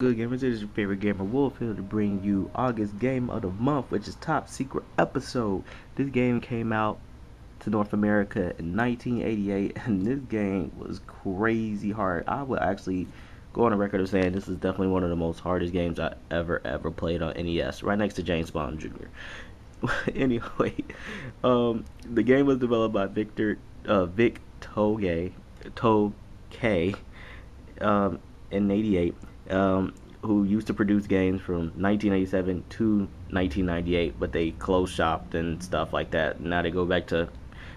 Good gamers, it is your favorite gamer Wolf here to bring you August game of the month, which is Top Secret Episode. This game came out to North America in 1988, and this game was crazy hard. I would actually go on the record of saying this is definitely one of the most hardest games I ever played on NES, right next to James Bond Jr. Anyway, the game was developed by Vic Toge in '88, who used to produce games from 1987 to 1998, but they closed shop and stuff like that. Now they go back to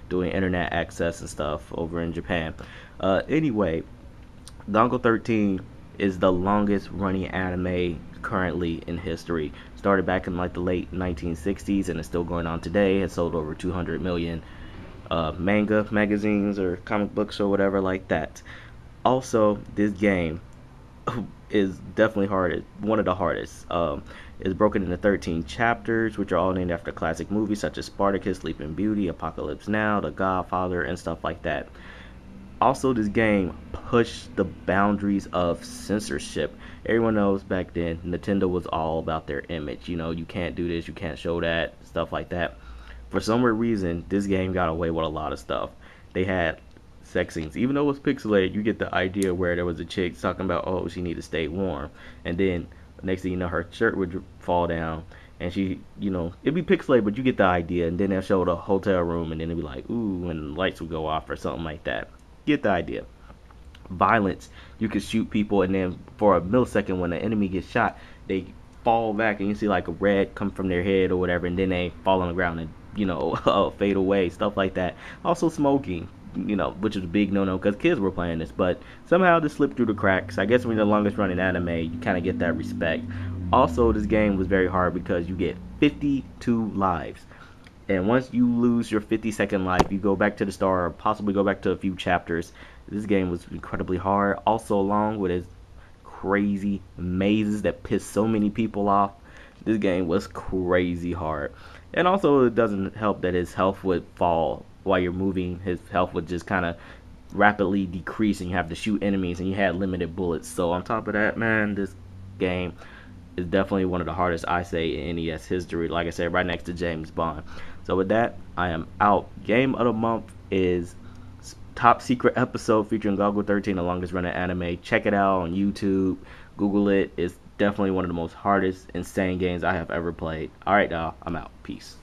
doing internet access and stuff over in Japan. Anyway, Dango 13 is the longest running anime currently in history. Started back in like the late 1960s and it's still going on today. It sold over 200 million manga magazines or comic books or whatever like that. Also, this game is definitely hard. One of the hardest. It's broken into 13 chapters, which are all named after classic movies such as Spartacus, Sleeping Beauty, Apocalypse Now, The Godfather, and stuff like that. Also, this game pushed the boundaries of censorship. Everyone knows back then Nintendo was all about their image. You know, you can't do this, you can't show that, stuff like that. For some weird reason, this game got away with a lot of stuff. They had sex scenes. Even though it was pixelated, you get the idea where there was a chick talking about, oh, she need to stay warm. And then next thing you know, her shirt would fall down. And she, it'd be pixelated, but you get the idea. And then they'll show the hotel room, and then it'd be like, ooh, and the lights would go off or something like that. Get the idea. Violence, you could shoot people, and then for a millisecond, when the enemy gets shot, they fall back, and you see like a red come from their head or whatever, and then they fall on the ground and fade away, stuff like that. Also smoking, which is a big no-no because kids were playing this, but somehow this slipped through the cracks. I guess when you're the longest running anime, you kind of get that respect. Also, this game was very hard because you get 52 lives. And once you lose your 50-second life, you go back to the start or possibly go back to a few chapters. This game was incredibly hard. Also, along with its crazy mazes that pissed so many people off, this game was crazy hard. And also, it doesn't help that his health would fall while you're moving. His health would just kind of rapidly decrease, and you have to shoot enemies, and you had limited bullets. So on top of that, man, this game is definitely one of the hardest, I say, in NES history. Like I said, right next to James Bond. So with that, I am out. Game of the month is Top Secret Episode featuring Goggle 13, the longest running anime. Check it out on YouTube. Google it. It's definitely one of the most hardest, insane games I have ever played. Alright, y'all. I'm out. Peace.